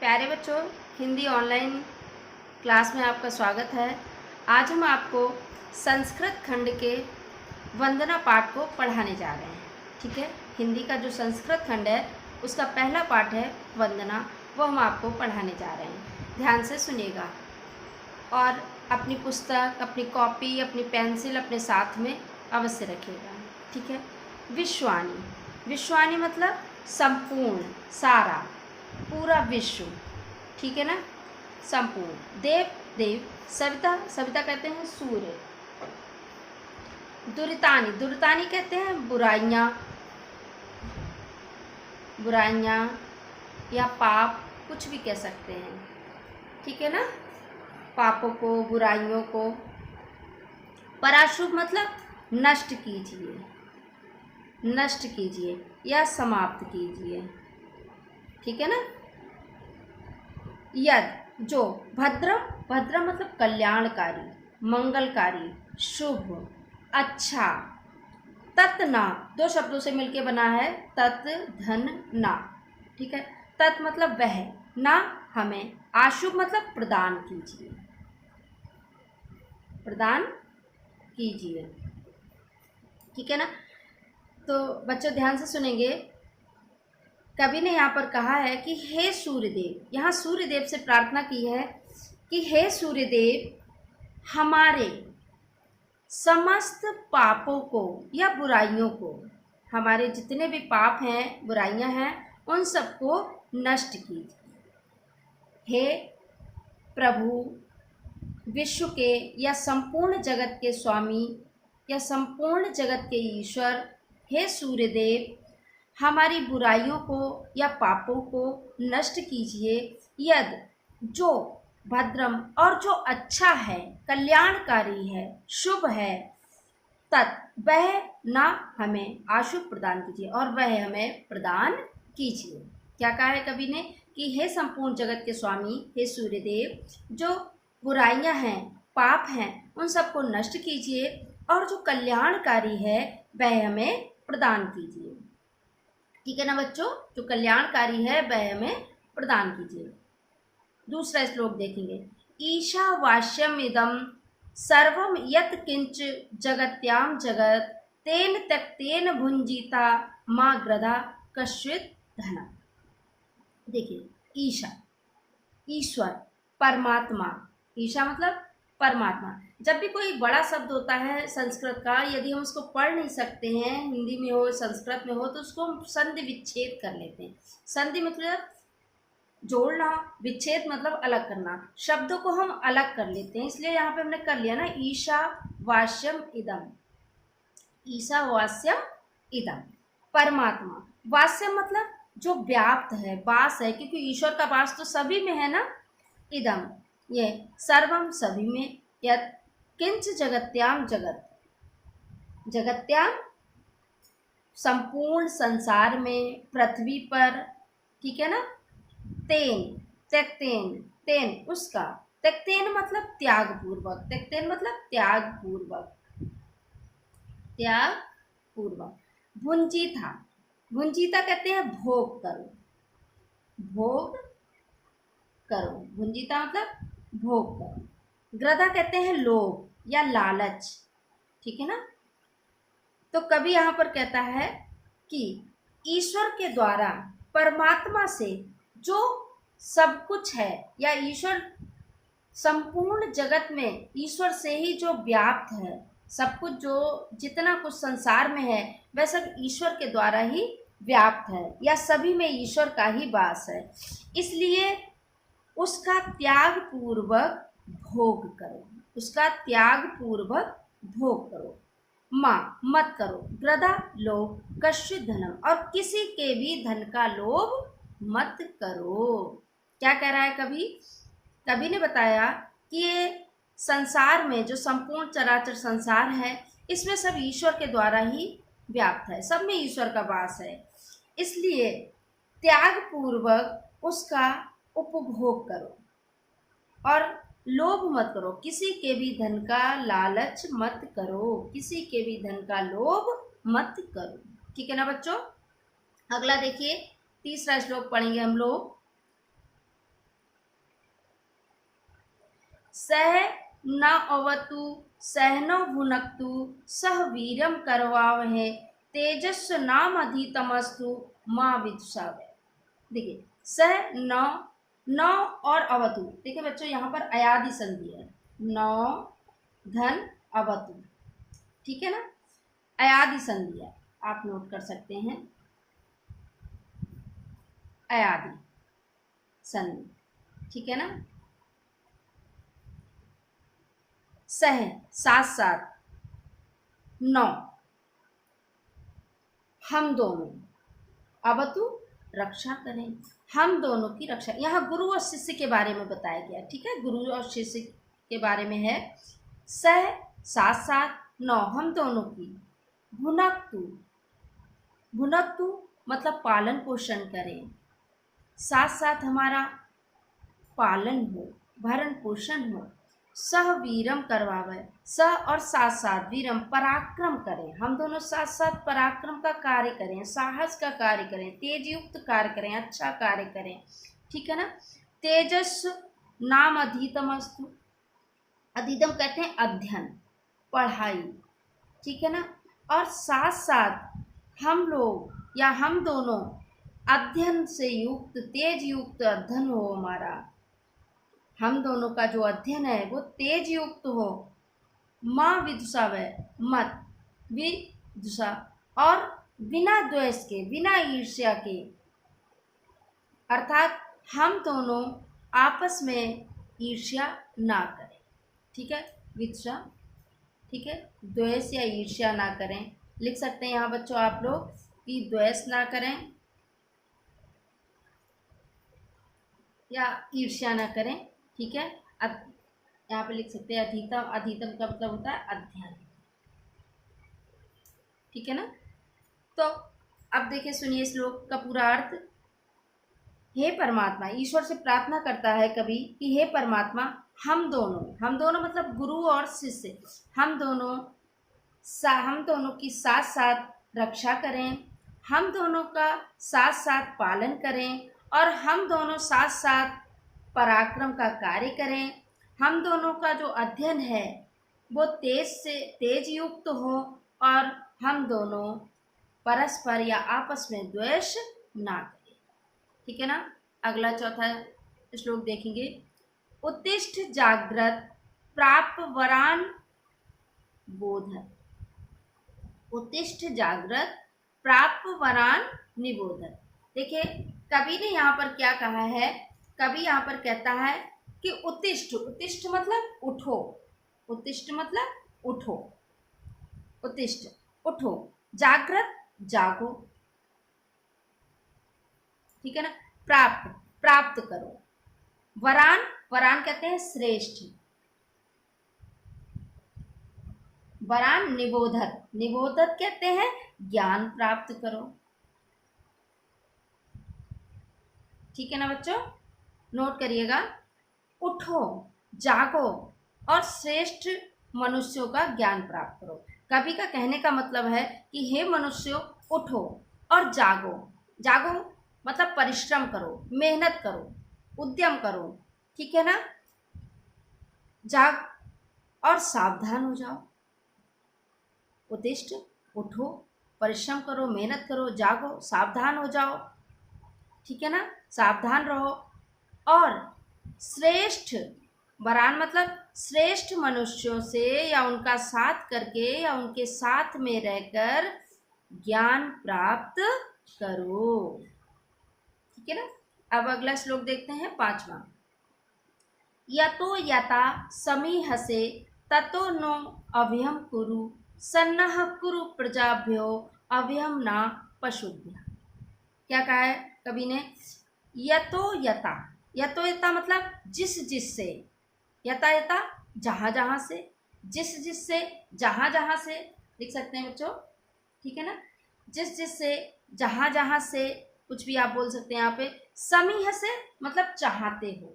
प्यारे बच्चों, Hindi online class में आपका स्वागत है। आज हम आपको संस्कृत खंड के वंदना पाठ को पढ़ाने जा रहे हैं। ठीक है, हिंदी का जो संस्कृत खंड है उसका पहला पाठ है वंदना, वो हम आपको पढ़ाने जा रहे हैं। ध्यान से सुनिएगा और अपनी पुस्तक, अपनी कॉपी, अपनी पेंसिल अपने साथ में अवश्य रखिएगा। ठीक है। विश्वानी, विश्वानी मतलब संपूर्ण, सारा, पूरा विश्व। ठीक है ना, संपूर्ण। देव, देव। सविता, सविता कहते हैं सूर्य। दुरितानी, दुरितानी कहते हैं बुराइयाँ, बुराइयाँ या पाप, कुछ भी कह सकते हैं। ठीक है ना, पापों को, बुराइयों को। पराशुभ मतलब नष्ट कीजिए, नष्ट कीजिए या समाप्त कीजिए। ठीक है ना। यद, जो। भद्रम, भद्रम मतलब कल्याणकारी, मंगलकारी, शुभ, अच्छा। तत् ना, दो शब्दों से मिलकर बना है, तत् धन ना। ठीक है। तत् मतलब वह, ना हमें। आशुभ मतलब प्रदान कीजिए, प्रदान कीजिए। ठीक है ना। तो बच्चों ध्यान से सुनेंगे। कवि ने यहाँ पर कहा है कि हे सूर्यदेव, यहाँ सूर्यदेव से प्रार्थना की है कि हे सूर्यदेव, हमारे समस्त पापों को या बुराइयों को, हमारे जितने भी पाप हैं, बुराइयां हैं, उन सबको नष्ट कीजिए। हे प्रभु, विश्व के या संपूर्ण जगत के स्वामी या संपूर्ण जगत के ईश्वर, हे सूर्यदेव, हमारी बुराइयों को या पापों को नष्ट कीजिए। यद, जो। भद्रम, और जो अच्छा है, कल्याणकारी है, शुभ है। तत्, वह ना हमें अशुभ प्रदान कीजिए, और वह हमें प्रदान कीजिए। क्या कहा है कवि ने कि हे संपूर्ण जगत के स्वामी, हे सूर्यदेव, जो बुराइयां हैं, पाप हैं, उन सबको नष्ट कीजिए, और जो कल्याणकारी है वह हमें प्रदान कीजिए। ठीक है ना बच्चों, जो कल्याणकारी है वह हमें प्रदान कीजिए। दूसरा श्लोक देखेंगे। ईशावास्यम इदम सर्वम यत् किंच जगत्याम जगत तेन त्यक्तेन भुंजीता माँ ग्रधा कश्चित धन। देखिए, ईशा, ईश्वर, परमात्मा। ईशा मतलब परमात्मा। जब भी कोई बड़ा शब्द होता है संस्कृत का, यदि हम उसको पढ़ नहीं सकते हैं, हिंदी में हो, संस्कृत में हो, तो उसको हम संधि विच्छेद कर लेते हैं। संधि मतलब जोड़ना, विच्छेद मतलब अलग करना। शब्दों को हम अलग कर लेते हैं, इसलिए यहाँ पे हमने कर लिया ना, ईशा वास्यम इदम। ईशा वास्यम इदम, परमात्मा। वास्यम मतलब जो व्याप्त है, वास है, क्योंकि ईश्वर का वास तो सभी में है ना। इदम, ये सर्वम, सभी में। यत् किंच जगत्याम, जगत, जगत्याम संपूर्ण संसार में, पृथ्वी पर। ठीक है ना। तेन, त्यक्तेन, तेन उसका। त्यक्तेन मतलब त्याग पूर्वक, त्यक्तेन मतलब त्याग पूर्वक, त्याग पूर्वक। भुंजीता, भुंजीता कहते हैं भोग करो, भोग करो। भुंजीता मतलब भोग करो। ग्रधा कहते हैं लोभ या लालच। ठीक है ना। तो कवि यहाँ पर कहता है कि ईश्वर के द्वारा, परमात्मा से जो सब कुछ है, या ईश्वर संपूर्ण जगत में ईश्वर से ही जो व्याप्त है, सब कुछ जो जितना कुछ संसार में है वह सब ईश्वर के द्वारा ही व्याप्त है, या सभी में ईश्वर का ही वास है। इसलिए उसका त्याग पूर्वक भोग करो, उसका त्याग पूर्वक भोग करो। माँ, मत करो। ग्रधा, लोभ। कश्चित धनम, और किसी के भी धन का लोभ मत करो। क्या कह रहा है कवि? कवि ने बताया कि ये संसार में जो संपूर्ण चराचर संसार है, इसमें सब ईश्वर के द्वारा ही व्याप्त है, सब में ईश्वर का वास है। इसलिए त्याग पूर्वक उसका उपभोग करो, और लोभ मत करो, किसी के भी धन का लालच मत करो, किसी के भी धन का लोभ मत करो। ठीक है ना बच्चों। अगला देखिए, तीसरा श्लोक पढ़ेंगे हम लोग। सह न अवतु सहनो भुनक्तु सह वीरम करवावहे तेजस्व नाम अधितमस्तु माँ विदुषावहे। देखिए सह नौ, नौ और अवतु, देखिए बच्चों यहाँ पर अयादि संधि है, नौ धन अवतु, ठीक है ना, अयादि संधि है, आप नोट कर सकते हैं, अयादि संधि, ठीक है ना। सह साथ साथ, नौ हम दोनों, अवतु रक्षा करें, हम दोनों की रक्षा। यहाँ गुरु और शिष्य के बारे में बताया गया, ठीक है, गुरु और शिष्य के बारे में है। सह साथ साथ, नौ हम दोनों की, भुनक्तु, भुनक्तु मतलब पालन पोषण करें, साथ साथ हमारा पालन हो, भरण पोषण हो। सह वीरम करवावे, सह और साथ साथ, वीरम पराक्रम करें, हम दोनों साथ साथ पराक्रम का कार्य करें, साहस का कार्य करें, तेज युक्त कार्य करें, अच्छा कार्य करें, ठीक है ना। तेजस्व नाम अधितमस्तु, अधितम कहते हैं अध्ययन, पढ़ाई, ठीक है ना। और साथ साथ हम लोग या हम दोनों अध्ययन से युक्त, तेज युक्त अध्ययन हो हमारा, हम दोनों का जो अध्ययन है वो तेज युक्त हो। माँ विदुषावै, मत विदुषा, और बिना द्वेष के, बिना ईर्ष्या के, अर्थात हम दोनों आपस में ईर्ष्या ना करें, ठीक है, विदुषा, ठीक है, द्वेष या ईर्ष्या ना करें। लिख सकते हैं यहाँ बच्चों आप लोग कि द्वेष ना करें या ईर्ष्या ना करें, ठीक है। यहाँ पे लिख सकते हैं अधितम, अधितम का मतलब होता है अध्ययन, ठीक है ना। तो अब देखिए, सुनिए श्लोक का पूरा अर्थ। हे परमात्मा, ईश्वर से प्रार्थना करता है कवि कि हे परमात्मा, हम दोनों मतलब गुरु और शिष्य, हम दोनों की साथ साथ रक्षा करें, हम दोनों का साथ साथ पालन करें, और हम दोनों साथ साथ पराक्रम का कार्य करें। हम दोनों का जो अध्ययन है वो तेज युक्त हो, और हम दोनों परस्पर या आपस में द्वेष ना करें, ठीक है ना। अगला चौथा श्लोक देखेंगे। उत्तिष्ठ जाग्रत प्राप वरान बोधन, उत्तिष्ठ जागृत प्राप वरान निबोधन। देखिए कवि ने यहाँ पर क्या कहा है, कवि यहाँ पर कहता है कि उत्तिष्ठ, उत्तिष्ठ मतलब उठो, उत्तिष्ठ मतलब उठो, उत्तिष्ठ उठो, जागृत जागो, ठीक है ना, प्राप्त प्राप्त करो, वरान, वरान कहते हैं श्रेष्ठ, वरान निबोधत, निबोधत कहते हैं ज्ञान प्राप्त करो, ठीक है ना बच्चों, नोट करिएगा। उठो, जागो और श्रेष्ठ मनुष्यों का ज्ञान प्राप्त करो। कवि का कहने का मतलब है कि हे मनुष्यों, उठो और जागो, जागो मतलब परिश्रम करो, मेहनत करो, उद्यम करो, ठीक है ना, जाग और सावधान हो जाओ। उत्तिष्ठ, उठो, परिश्रम करो, मेहनत करो, जागो, सावधान हो जाओ, ठीक है ना, सावधान रहो। और श्रेष्ठ, वरान मतलब श्रेष्ठ मनुष्यों से या उनका साथ करके या उनके साथ में रहकर ज्ञान प्राप्त करो, ठीक है ना। अब अगला श्लोक देखते हैं, 5वां। यतो यथा समीहसे ततो नो अभयम कुरु सन्नः कुरु प्रजाभ्यो अभयम न पशुभ्य। क्या कहा है कवि ने, यतो यथा, यतो यथा मतलब जिस जिससे, यथा यथा जहाँ जहाँ से, जिस जिससे, जहाँ जहाँ से, लिख सकते हैं बच्चों, ठीक है ना, जिस जिससे, जहाँ जहाँ से, कुछ भी आप बोल सकते हैं यहाँ पे। समीह से मतलब चाहते हो,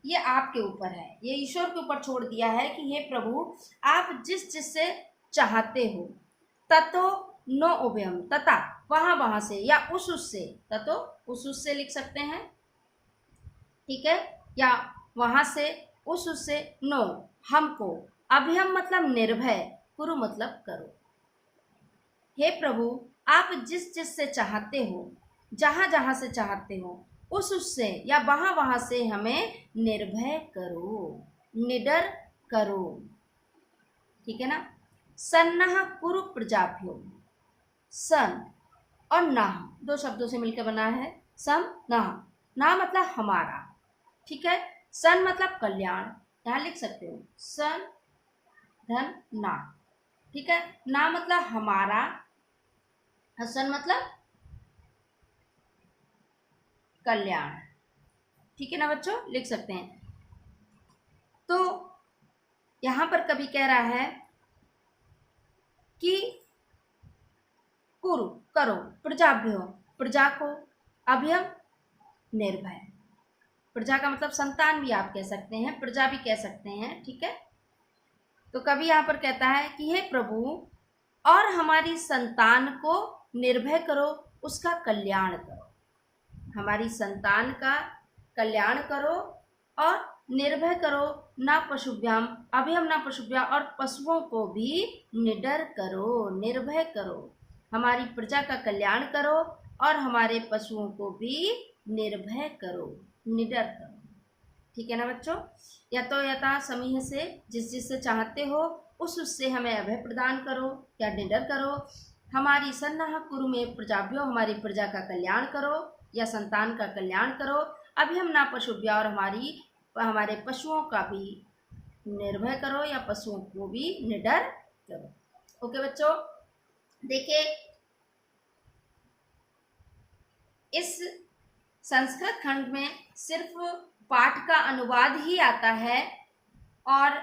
ये आपके ऊपर है, ये ईश्वर के ऊपर छोड़ दिया है कि हे प्रभु आप जिस जिससे चाहते हो। ततो नो उभयम, तथा वहाँ वहाँ से या उस उससे, ततो उस उससे लिख सकते हैं, ठीक है, या वहां से उस उससे नो हमको, अभयम मतलब निर्भय, कुरु मतलब करो। हे प्रभु, आप जिस जिस से चाहते हो, जहां जहां से चाहते हो, उस उससे या वहां वहां से हमें निर्भय करो, निडर करो। ठीक है ना। सन्नह कुरु प्रजाभ्यो, सन और नाह दो शब्दों से मिलकर बना है सम नाह। नाह मतलब हमारा। ठीक है। सन मतलब कल्याण, यहां लिख सकते हो सन धन ना। ठीक है। ना मतलब हमारा, सन मतलब कल्याण। ठीक है ना बच्चों, लिख सकते हैं। तो यहां पर कवि कह रहा है कि कुरु करो, प्रजाभ्यो प्रजा को, अभयम निर्भय। प्रजा का मतलब संतान भी आप कह सकते हैं, प्रजा भी कह सकते हैं। ठीक है। तो कवि यहाँ पर कहता है कि हे प्रभु, और हमारी संतान को निर्भय करो, उसका कल्याण करो। हमारी संतान का कल्याण करो और निर्भय करो, ना पशुभ्याम अभयम ना पशुभ्या, और पशुओं को भी निडर करो, निर्भय करो। हमारी प्रजा का कल्याण करो और हमारे पशुओं को भी निर्भय करो, निडर करो। ठीक है ना बच्चों। या तो यथा समीह से, जिस जिससे चाहते हो उस उससे हमें अभय प्रदान करो या निडर करो। हमारी सन्नाह कुरु में प्रजाभ्यो, हमारी प्रजा का कल्याण करो या संतान का कल्याण करो। अभी हम ना पशुभ्या, और हमारे पशुओं का भी निर्भय करो या पशुओं को भी निडर करो। ओके बच्चों, देखिए इस संस्कृत खंड में सिर्फ पाठ का अनुवाद ही आता है, और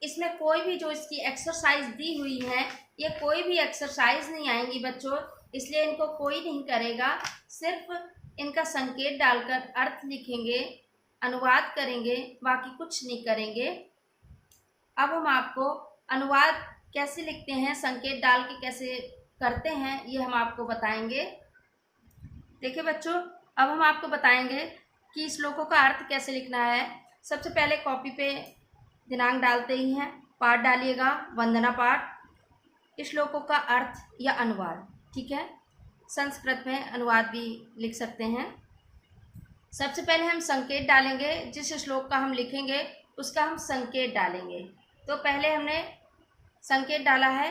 इसमें कोई भी जो इसकी एक्सरसाइज दी हुई है, ये कोई भी एक्सरसाइज नहीं आएंगी बच्चों, इसलिए इनको कोई नहीं करेगा। सिर्फ इनका संकेत डालकर अर्थ लिखेंगे, अनुवाद करेंगे, बाकी कुछ नहीं करेंगे। अब हम आपको अनुवाद कैसे लिखते हैं, संकेत डाल के कैसे करते हैं, ये हम आपको बताएंगे। देखिए बच्चों, अब हम आपको बताएंगे कि श्लोकों का अर्थ कैसे लिखना है। सबसे पहले कॉपी पे दिनांक डालते ही हैं, पाठ डालिएगा, वंदना पाठ, श्लोकों का अर्थ या अनुवाद। ठीक है। संस्कृत में अनुवाद भी लिख सकते हैं। सबसे पहले हम संकेत डालेंगे, जिस श्लोक का हम लिखेंगे उसका हम संकेत डालेंगे। तो पहले हमने संकेत डाला है,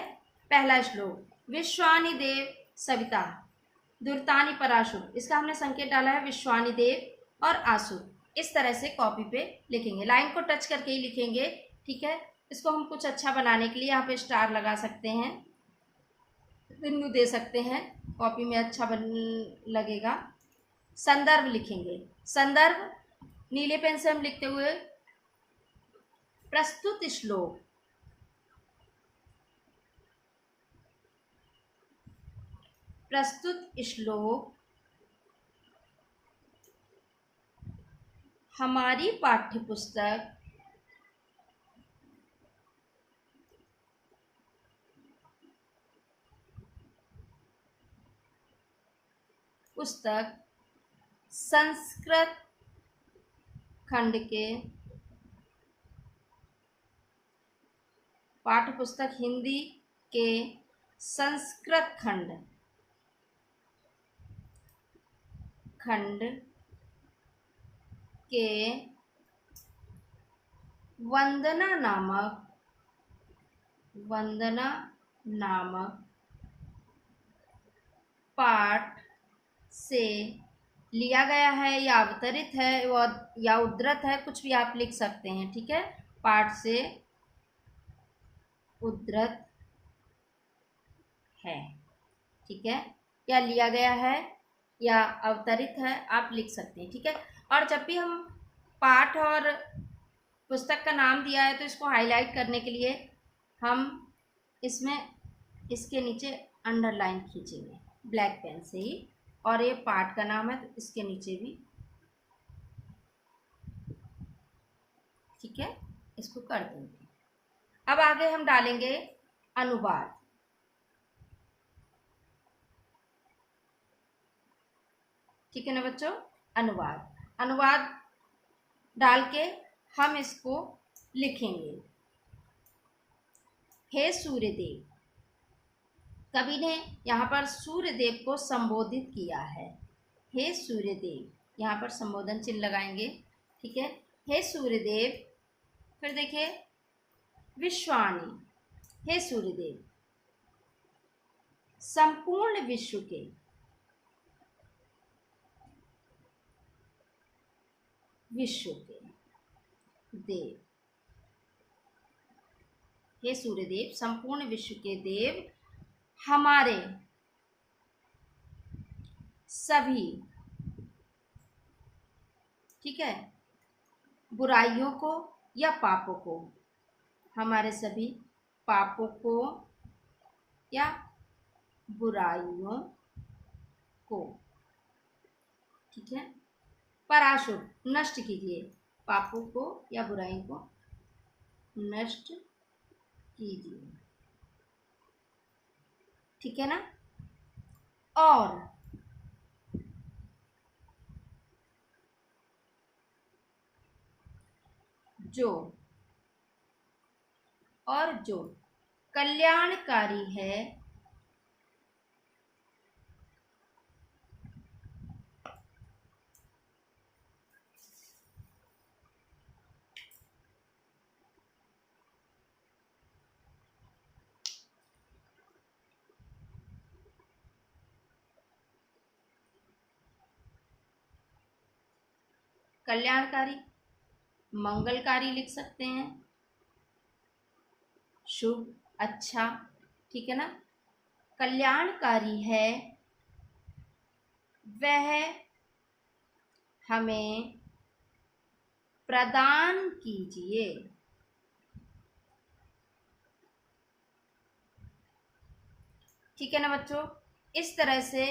पहला श्लोक, विश्वानि देव सविता दुर्तानि पराशु, इसका हमने संकेत डाला है विश्वानि देव और आसु। इस तरह से कॉपी पे लिखेंगे, लाइन को टच करके ही लिखेंगे। ठीक है। इसको हम कुछ अच्छा बनाने के लिए यहाँ पे स्टार लगा सकते हैं, बिंदु दे सकते हैं, कॉपी में अच्छा बन लगेगा। संदर्भ लिखेंगे, संदर्भ नीले पेन से हम लिखते हुए प्रस्तुत श्लोक, प्रस्तुत श्लोक हमारी पाठ्य पुस्तक संस्कृत खंड के, पाठ्य पुस्तक हिंदी के संस्कृत खंड के वंदना नामक पाठ से लिया गया है, या अवतरित है या उद्धृत है, कुछ भी आप लिख सकते हैं। ठीक है। पाठ से उद्धृत है। ठीक है। या लिया गया है या अवतरित है, आप लिख सकते हैं। ठीक है। और जब भी हम पाठ और पुस्तक का नाम दिया है तो इसको हाईलाइट करने के लिए हम इसमें इसके नीचे अंडरलाइन खींचेंगे ब्लैक पेन से ही, और ये पाठ का नाम है तो इसके नीचे भी। ठीक है। इसको कर देंगे। अब आगे हम डालेंगे अनुवाद। ठीक है ना बच्चों। अनुवाद डाल के हम इसको लिखेंगे। हे सूर्यदेव, कवि ने यहाँ पर सूर्यदेव को संबोधित किया है। हे सूर्यदेव, यहाँ पर संबोधन चिन्ह लगाएंगे, ठीक है। हे सूर्यदेव, फिर देखिए विश्वाणी, हे सूर्यदेव, संपूर्ण विश्व के देव, हे सूर्यदेव, संपूर्ण विश्व के देव, हमारे सभी, ठीक है, बुराइयों को या पापों को, हमारे सभी पापों को या बुराइयों को, ठीक है, पराशुभ, नष्ट कीजिए, पापों को या बुराइयों को नष्ट कीजिए, ठीक है ना। और जो कल्याणकारी है, कल्याणकारी, मंगलकारी लिख सकते हैं, शुभ, अच्छा, ठीक है ना। कल्याणकारी है वह हमें प्रदान कीजिए, ठीक है ना बच्चों। इस तरह से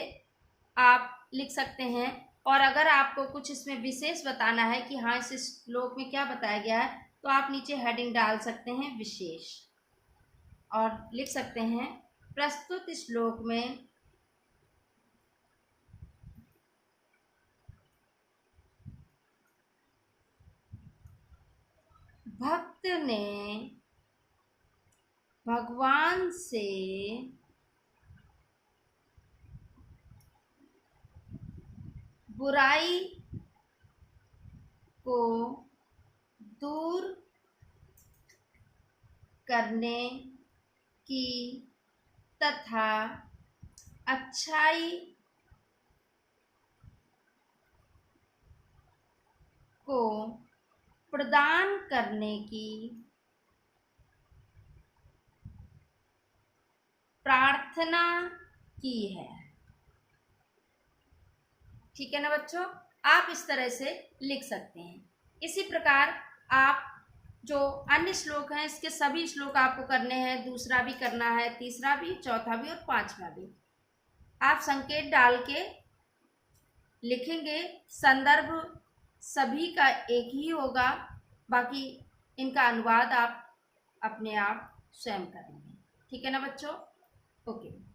आप लिख सकते हैं। और अगर आपको कुछ इसमें विशेष बताना है कि हाँ इस श्लोक में क्या बताया गया है, तो आप नीचे हेडिंग डाल सकते हैं विशेष, और लिख सकते हैं प्रस्तुत श्लोक में भक्त ने भगवान से बुराई को दूर करने की तथा अच्छाई को प्रदान करने की प्रार्थना की है, ठीक है ना बच्चों। आप इस तरह से लिख सकते हैं। इसी प्रकार आप जो अन्य श्लोक हैं, इसके सभी श्लोक आपको करने हैं, दूसरा भी करना है, तीसरा भी, चौथा भी और पांचवा भी। आप संकेत डाल के लिखेंगे। संदर्भ सभी का एक ही होगा, बाकी इनका अनुवाद आप अपने आप स्वयं करेंगे, ठीक है ना बच्चों। ओके।